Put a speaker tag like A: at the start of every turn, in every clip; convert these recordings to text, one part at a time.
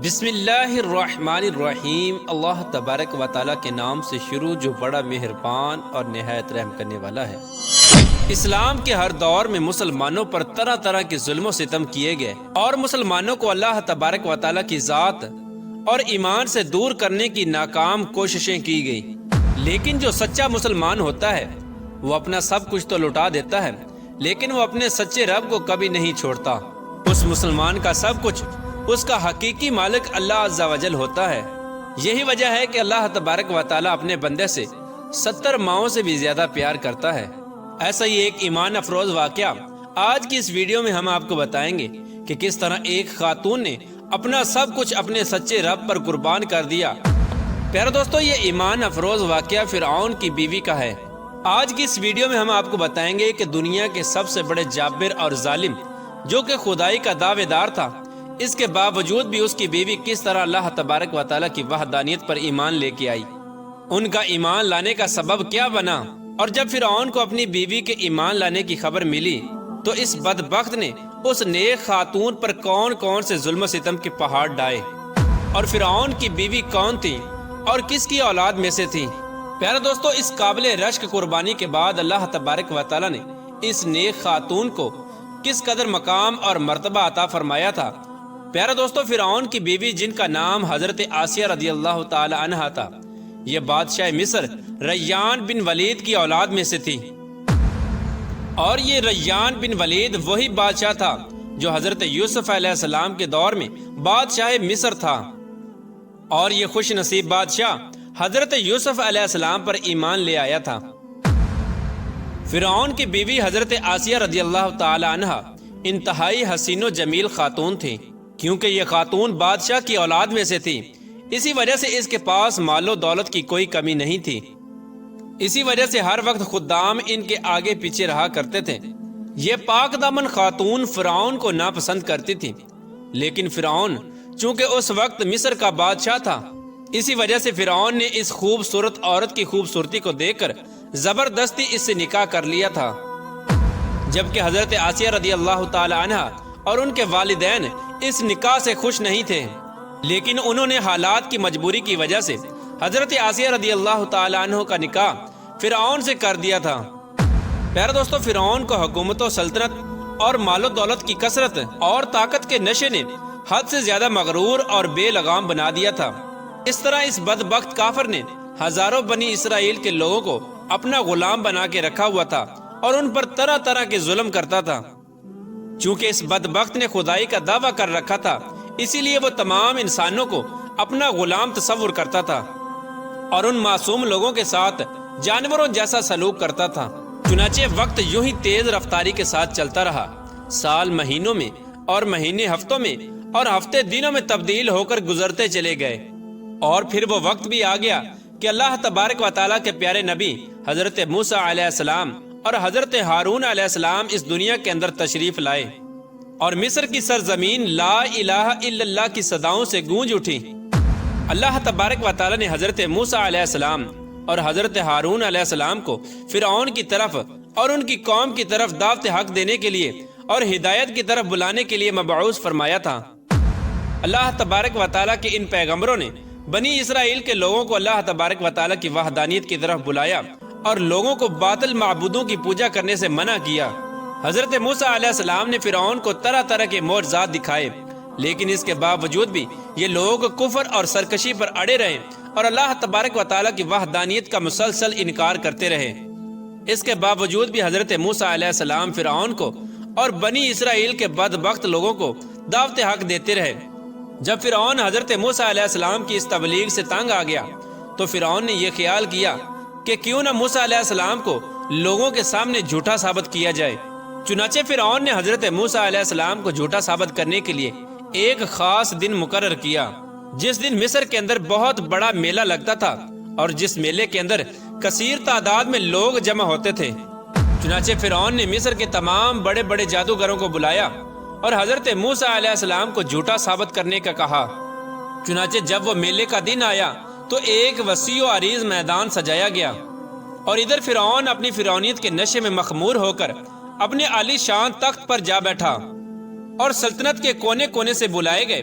A: بسم اللہ الرحمن الرحیم۔ اللہ تبارک و تعالیٰ کے نام سے شروع جو بڑا مہربان اور نہایت رحم کرنے والا ہے۔ اسلام کے ہر دور میں مسلمانوں پر طرح طرح کے ظلم و ستم کیے گئے اور مسلمانوں کو اللہ تبارک و تعالیٰ کی ذات اور ایمان سے دور کرنے کی ناکام کوششیں کی گئی، لیکن جو سچا مسلمان ہوتا ہے وہ اپنا سب کچھ تو لٹا دیتا ہے، لیکن وہ اپنے سچے رب کو کبھی نہیں چھوڑتا۔ اس مسلمان کا سب کچھ اس کا حقیقی مالک اللہ عز و جل ہوتا ہے۔ یہی وجہ ہے کہ اللہ تبارک و تعالیٰ اپنے بندے سے 70 ماؤں سے بھی زیادہ پیار کرتا ہے۔ ایسا ہی ایک ایمان افروز واقعہ آج کی اس ویڈیو میں ہم آپ کو بتائیں گے کہ کس طرح ایک خاتون نے اپنا سب کچھ اپنے سچے رب پر قربان کر دیا۔ پیارے دوستو، یہ ایمان افروز واقعہ فرعون کی بیوی کا ہے۔ آج کی اس ویڈیو میں ہم آپ کو بتائیں گے کہ دنیا کے سب سے بڑے جابر اور ظالم جو کہ خدائی کا دعوے دار تھا، اس کے باوجود بھی اس کی بیوی کس طرح اللہ تبارک و تعالیٰ کی وحدانیت پر ایمان لے کے آئی۔ ان کا ایمان لانے کا سبب کیا بنا، اور جب فرعون کو اپنی بیوی کے ایمان لانے کی خبر ملی تو اس بدبخت نے اس نیک خاتون پر کون کون سے ظلم و ستم کے پہاڑ ڈائے، اور فرعون کی بیوی کون تھی اور کس کی اولاد میں سے تھی۔ پیارے دوستو، اس قابل رشک قربانی کے بعد اللہ تبارک و تعالیٰ نے اس نیک خاتون کو کس قدر مقام اور مرتبہ عطا فرمایا تھا۔ پیارے دوستو، فرعون کی بیوی جن کا نام حضرت آسیہ رضی اللہ تعالی عنہا تھا، یہ بادشاہ مصر ریان بن ولید کی اولاد میں سے تھی، اور یہ ریان بن ولید وہی بادشاہ تھا جو حضرت یوسف علیہ السلام کے دور میں بادشاہ مصر تھا، اور یہ خوش نصیب بادشاہ حضرت یوسف علیہ السلام پر ایمان لے آیا تھا۔ فرعون کی بیوی حضرت آسیہ رضی اللہ تعالی عنہا انتہائی حسین و جمیل خاتون تھی، کیونکہ یہ خاتون بادشاہ کی اولاد میں سے تھی، اسی وجہ سے اس کے پاس مال و دولت کی کوئی کمی نہیں تھی۔ اسی وجہ سے ہر وقت خدام ان کے آگے پیچھے رہا کرتے تھے۔ یہ پاک دامن خاتون فرعون کو ناپسند کرتی تھی، لیکن فرعون چونکہ اس وقت مصر کا بادشاہ تھا، اسی وجہ سے فرعون نے اس خوبصورت عورت کی خوبصورتی کو دیکھ کر زبردستی اس سے نکاح کر لیا تھا، جبکہ حضرت آسیہ رضی اللہ تعالی عنہا اور ان کے والدین اس نکاح سے خوش نہیں تھے، لیکن انہوں نے حالات کی مجبوری کی وجہ سے حضرت آسیہ رضی اللہ تعالی عنہ کا نکاح فرعون سے کر دیا تھا۔ پیارے دوستو، فرعون کو حکومت و سلطنت اور مال و دولت کی کثرت اور طاقت کے نشے نے حد سے زیادہ مغرور اور بے لگام بنا دیا تھا۔ اس طرح اس بدبخت کافر نے ہزاروں بنی اسرائیل کے لوگوں کو اپنا غلام بنا کے رکھا ہوا تھا اور ان پر طرح طرح کے ظلم کرتا تھا۔ چونکہ اس بدبخت نے خدائی کا دعویٰ کر رکھا تھا، اسی لیے وہ تمام انسانوں کو اپنا غلام تصور کرتا تھا اور ان معصوم لوگوں کے ساتھ جانوروں جیسا سلوک کرتا تھا۔ چنانچہ وقت یوں ہی تیز رفتاری کے ساتھ چلتا رہا، سال مہینوں میں اور مہینے ہفتوں میں اور ہفتے دنوں میں تبدیل ہو کر گزرتے چلے گئے، اور پھر وہ وقت بھی آ گیا کہ اللہ تبارک و تعالیٰ کے پیارے نبی حضرت موسیٰ علیہ السلام اور حضرت ہارون علیہ السلام اس دنیا کے اندر تشریف لائے، اور مصر کی سرزمین لا الہ الا اللہ کی صداؤں سے گونج اٹھی۔ اللہ تبارک و تعالیٰ نے حضرت موسیٰ علیہ السلام اور حضرت ہارون علیہ السلام کو فرعون کی طرف اور ان کی قوم کی طرف دعوت حق دینے کے لیے اور ہدایت کی طرف بلانے کے لیے مبعوث فرمایا تھا۔ اللہ تبارک و تعالیٰ کے ان پیغمبروں نے بنی اسرائیل کے لوگوں کو اللہ تبارک و تعالیٰ کی وحدانیت کی طرف بلایا اور لوگوں کو باطل معبودوں کی پوجا کرنے سے منع کیا۔ حضرت موسیٰ علیہ السلام نے فرعون کو طرح طرح کے معجزات دکھائے، لیکن اس کے باوجود بھی یہ لوگ کفر اور سرکشی پر اڑے رہے اور اللہ تبارک و تعالیٰ کی وحدانیت کا مسلسل انکار کرتے رہے۔ اس کے باوجود بھی حضرت موسیٰ علیہ السلام فرعون کو اور بنی اسرائیل کے بدبخت لوگوں کو دعوت حق دیتے رہے۔ جب فرعون حضرت موسیٰ علیہ السلام کی اس تبلیغ سے تنگ آ گیا تو فرعون نے یہ خیال کیا کہ کیوں نہ موسیٰ علیہ السلام کو لوگوں کے سامنے جھوٹا ثابت کیا جائے۔ چنانچہ فرعون نے حضرت موسیٰ علیہ السلام کو جھوٹا ثابت کرنے کے لیے ایک خاص دن مقرر کیا، جس دن مصر کے اندر بہت بڑا میلہ لگتا تھا اور جس میلے کے اندر کثیر تعداد میں لوگ جمع ہوتے تھے۔ چنانچہ فرعون نے مصر کے تمام بڑے بڑے جادوگروں کو بلایا اور حضرت موسیٰ علیہ السلام کو جھوٹا ثابت کرنے کا کہا۔ چنانچہ جب وہ میلے کا دن آیا تو ایک وسیع و عریض میدان سجایا گیا، اور ادھر فرعون اپنی فرعونیت کے نشے میں مخمور ہو کر اپنے عالی شان تخت پر جا بیٹھا، اور سلطنت کے کونے کونے سے بلائے گئے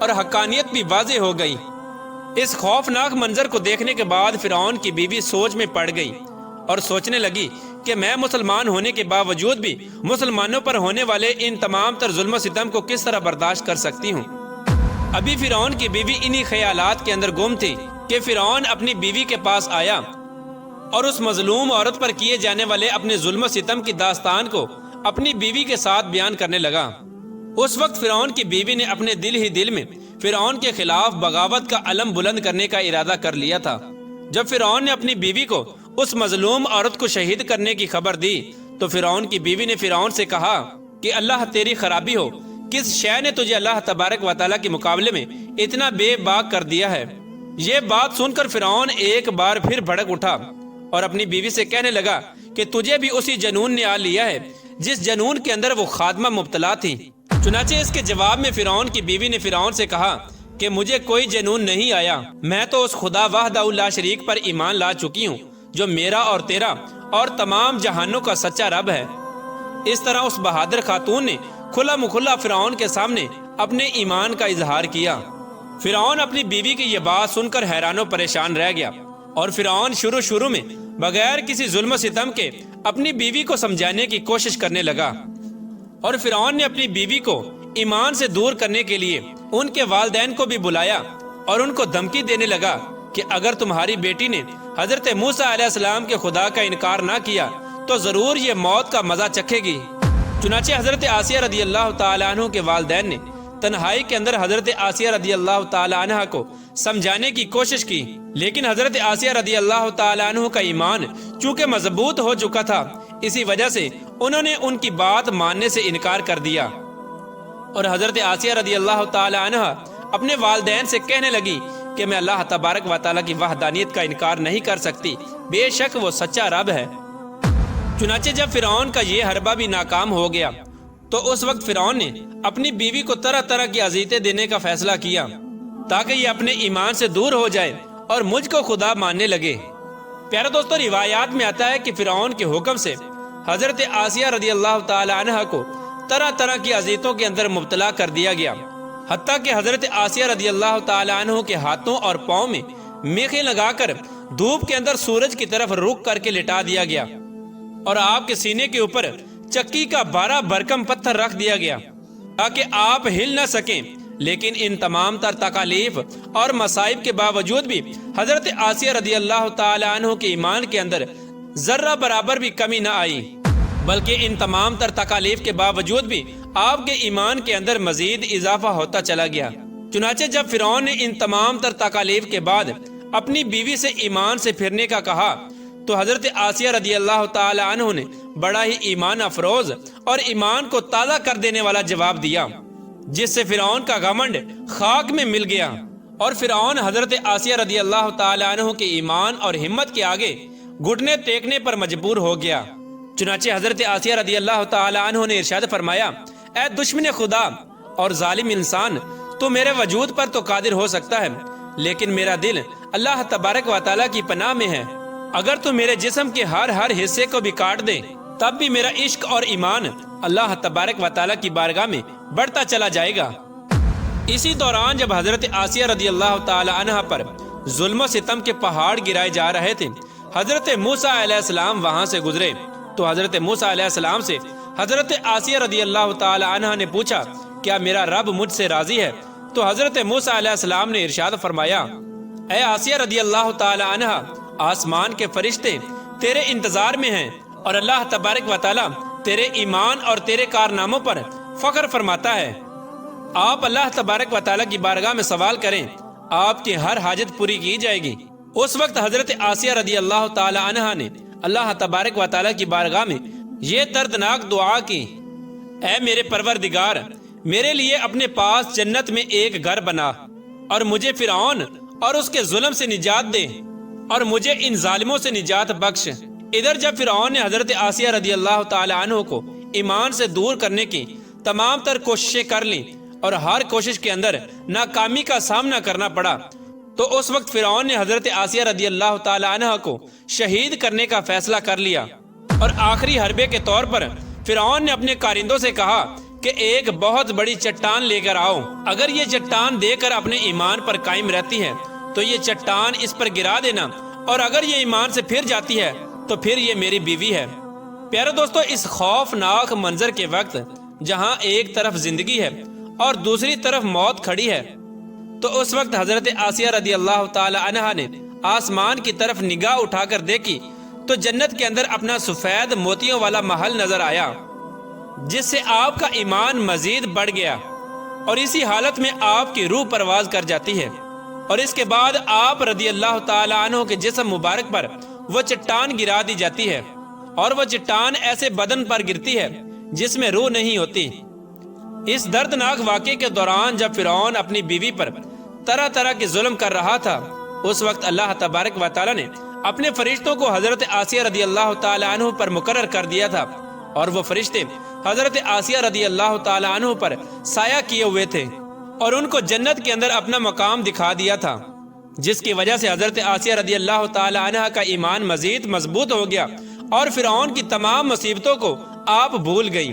A: اور حقانیت بھی واضح ہو گئی۔ اس خوفناک منظر کو دیکھنے کے بعد فرعون کی بیوی سوچ میں پڑ گئی اور سوچنے لگی کہ میں مسلمان ہونے کے باوجود بھی مسلمانوں پر ہونے والے ان تمام تر ظلم و ستم کو کس طرح برداشت کر سکتی ہوں۔ ابھی فرعون کی بیوی انہی خیالات کے اندر گم تھی کہ فرعون اپنی بیوی کے پاس آیا اور اس مظلوم عورت پر کیے جانے والے اپنے ظلم و ستم کی داستان کو اپنی بیوی کے ساتھ بیان کرنے لگا۔ اس وقت فرعون کی بیوی نے اپنے دل ہی دل میں فرعون کے خلاف بغاوت کا علم بلند کرنے کا ارادہ کر لیا تھا۔ جب فرعون نے اپنی بیوی کو اس مظلوم عورت کو شہید کرنے کی خبر دی تو فرعون کی بیوی نے فرعون سے کہا کہ اللہ تیری خرابی ہو، کس شے نے تجھے اللہ تبارک و تعالیٰ کے مقابلے میں اتنا بے باک کر دیا ہے؟ یہ بات سن کر فرعون ایک بار پھر بھڑک اٹھا اور اپنی بیوی سے کہنے لگا کہ تجھے بھی اسی جنون نے آ لیا ہے جس جنون کے اندر وہ خادمہ مبتلا تھی۔ چنانچہ اس کے جواب میں فرعون کی بیوی نے فرعون سے کہا کہ مجھے کوئی جنون نہیں آیا، میں تو اس خدا وحدہ لا شریک پر ایمان لا چکی ہوں جو میرا اور تیرا اور تمام جہانوں کا سچا رب ہے۔ اس طرح اس بہادر خاتون نے کھلا مکھلا فرعون کے سامنے اپنے ایمان کا اظہار کیا۔ فرعون اپنی بیوی کی یہ بات سن کر حیران و پریشان رہ گیا اور فرعون شروع میں بغیر کسی ظلم و ستم کے اپنی بیوی کو سمجھانے کی کوشش کرنے لگا، اور فرعون نے اپنی بیوی کو ایمان سے دور کرنے کے لیے ان کے والدین کو بھی بلایا اور ان کو دھمکی دینے لگا کہ اگر تمہاری بیٹی نے حضرت موسیٰ علیہ السلام کے خدا کا انکار نہ کیا تو ضرور یہ موت کا مزہ چکھے گی۔ چنانچہ حضرت آسیہ رضی اللہ تعالیٰ عنہ کے والدین نے تنہائی کے اندر حضرت آسیہ رضی اللہ تعالیٰ عنہ کو سمجھانے کی کوشش کی، لیکن حضرت آسیہ رضی اللہ تعالیٰ عنہ کا ایمان چونکہ مضبوط ہو چکا تھا، اسی وجہ سے انہوں نے ان کی بات ماننے سے انکار کر دیا، اور حضرت آسیہ رضی اللہ تعالیٰ عنہ اپنے والدین سے کہنے لگی کہ میں اللہ تبارک و تعالیٰ کی وحدانیت کا انکار نہیں کر سکتی، بے شک وہ سچا رب ہے۔ چنانچہ جب فرعون کا یہ حربہ بھی ناکام ہو گیا تو اس وقت فرعون نے اپنی بیوی کو طرح طرح کی اذیتیں دینے کا فیصلہ کیا تاکہ یہ اپنے ایمان سے دور ہو جائے اور مجھ کو خدا ماننے لگے۔ پیارے دوستو، روایات میں آتا ہے کہ فرعون کے حکم سے حضرت آسیہ رضی اللہ تعالی عنہ کو طرح طرح کی اذیتوں کے اندر مبتلا کر دیا گیا، حتیٰ کہ حضرت آسیہ رضی اللہ تعالی عنہ کے ہاتھوں اور پاؤں میں میخیں لگا کر دھوپ کے اندر سورج کی طرف رخ کر کے لٹا دیا گیا، اور آپ کے سینے کے اوپر چکی کا 12 بھرکم پتھر رکھ دیا گیا تاکہ آپ ہل نہ سکیں۔ لیکن ان تمام تر تکالیف اور مصائب کے باوجود بھی حضرت آسیہ رضی اللہ تعالی عنہ کے ایمان کے اندر ذرہ برابر بھی کمی نہ آئی، بلکہ ان تمام تر تکالیف کے باوجود بھی آپ کے ایمان کے اندر مزید اضافہ ہوتا چلا گیا۔ چنانچہ جب فرعون نے ان تمام تر تکالیف کے بعد اپنی بیوی سے ایمان سے پھرنے کا کہا تو حضرت آسیہ رضی اللہ تعالی عنہ نے بڑا ہی ایمان افروز اور ایمان کو تازہ کر دینے والا جواب دیا، جس سے فرعون کا گھمنڈ خاک میں مل گیا، اور فرعون حضرت آسیہ رضی اللہ تعالی عنہ کے ایمان اور ہمت کے آگے گھٹنے ٹیکنے پر مجبور ہو گیا۔ چنانچہ حضرت آسیہ رضی اللہ تعالی عنہ نے ارشاد فرمایا، اے دشمن خدا اور ظالم انسان، تو میرے وجود پر تو قادر ہو سکتا ہے، لیکن میرا دل اللہ تبارک و تعالیٰ کی پناہ میں ہے۔ اگر تو میرے جسم کے ہر حصے کو بھی کاٹ دے تب بھی میرا عشق اور ایمان اللہ تبارک و تعالیٰ کی بارگاہ میں بڑھتا چلا جائے گا۔ اسی دوران جب حضرت آسیہ رضی اللہ تعالی عنہ پر ظلم و ستم کے پہاڑ گرائے جا رہے تھے، حضرت موسیٰ علیہ السلام وہاں سے گزرے تو حضرت موسیٰ علیہ السلام سے حضرت آسیہ رضی اللہ تعالی عنہ نے پوچھا، کیا میرا رب مجھ سے راضی ہے؟ تو حضرت موسیٰ علیہ السلام نے ارشاد فرمایا، اے آسیہ رضی اللہ تعالی عنہ، آسمان کے فرشتے تیرے انتظار میں ہیں اور اللہ تبارک و تعالیٰ تیرے ایمان اور تیرے کارناموں پر فخر فرماتا ہے۔ آپ اللہ تبارک و تعالیٰ کی بارگاہ میں سوال کریں، آپ کی ہر حاجت پوری کی جائے گی۔ اس وقت حضرت آسیہ رضی اللہ تعالی عنہ نے اللہ تبارک و تعالیٰ کی بارگاہ میں یہ دردناک دعا کی، اے میرے پروردگار، میرے لیے اپنے پاس جنت میں ایک گھر بنا اور مجھے فرعون اور اس کے ظلم سے نجات دے اور مجھے ان ظالموں سے نجات بخش۔ ادھر جب فرعون نے حضرت آسیہ رضی اللہ تعالی عنہ کو ایمان سے دور کرنے کی تمام تر کوششیں کر لیں اور ہر کوشش کے اندر ناکامی کا سامنا کرنا پڑا، تو اس وقت فرعون نے حضرت آسیہ رضی اللہ تعالی عنہ کو شہید کرنے کا فیصلہ کر لیا، اور آخری حربے کے طور پر فرعون نے اپنے کارندوں سے کہا کہ ایک بہت بڑی چٹان لے کر آؤ، اگر یہ چٹان دے کر اپنے ایمان پر قائم رہتی ہے تو یہ چٹان اس پر گرا دینا، اور اگر یہ ایمان سے پھر جاتی ہے تو پھر یہ میری بیوی ہے۔ پیارے دوستو، اس خوفناک منظر کے وقت جہاں ایک طرف زندگی ہے اور دوسری طرف موت کھڑی ہے، تو اس وقت حضرت آسیہ رضی اللہ تعالی عنہا نے آسمان کی طرف نگاہ اٹھا کر دیکھی تو جنت کے اندر اپنا سفید موتیوں والا محل نظر آیا، جس سے آپ کا ایمان مزید بڑھ گیا، اور اسی حالت میں آپ کی روح پرواز کر جاتی ہے، اور اس کے بعد آپ رضی اللہ تعالی عنہ کے جسم مبارک پر وہ چٹان گرا دی جاتی ہے، اور وہ چٹان ایسے بدن پر گرتی ہے جس میں روح نہیں ہوتی۔ اس دردناک واقعے کے دوران جب فرعون اپنی بیوی پر طرح طرح کے ظلم کر رہا تھا، اس وقت اللہ تبارک و تعالی نے اپنے فرشتوں کو حضرت آسیہ رضی اللہ تعالی عنہ پر مقرر کر دیا تھا، اور وہ فرشتے حضرت آسیہ رضی اللہ تعالی عنہ پر سایہ کیے ہوئے تھے، اور ان کو جنت کے اندر اپنا مقام دکھا دیا تھا، جس کی وجہ سے حضرت آسیہ رضی اللہ تعالی عنہ کا ایمان مزید مضبوط ہو گیا، اور فرعون کی تمام مصیبتوں کو آپ بھول گئی۔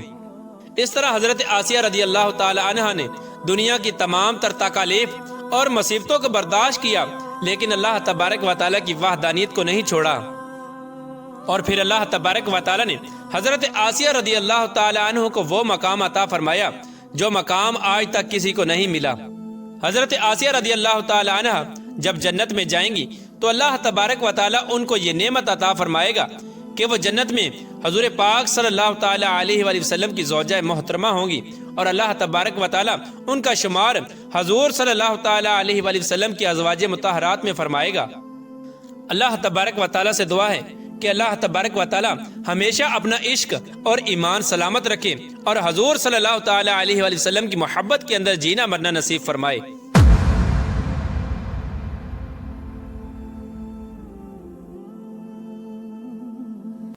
A: اس طرح حضرت آسیہ رضی اللہ تعالی عنہ نے دنیا کی تمام تر تکالیف اور مصیبتوں کو برداشت کیا، لیکن اللہ تبارک و تعالی کی وحدانیت کو نہیں چھوڑا، اور پھر اللہ تبارک و تعالی نے حضرت آسیہ رضی اللہ تعالی عنہ کو وہ مقام عطا فرمایا جو مقام آج تک کسی کو نہیں ملا۔ حضرت آسیہ رضی اللہ تعالی عنہ جب جنت میں جائیں گی تو اللہ تبارک و تعالی ان کو یہ نعمت عطا فرمائے گا کہ وہ جنت میں حضور پاک صلی اللہ تعالی علیہ وآلہ وسلم کی زوجہ محترمہ ہوں گی، اور اللہ تبارک و تعالی ان کا شمار حضور صلی اللہ تعالی علیہ وآلہ وسلم کی ازواج مطہرات میں فرمائے گا۔ اللہ تبارک و تعالی سے دعا ہے کہ اللہ تبارک و تعالی ہمیشہ اپنا عشق اور ایمان سلامت رکھے، اور حضور صلی اللہ تعالی علیہ وآلہ وسلم کی محبت کے اندر جینا مرنا نصیب فرمائے۔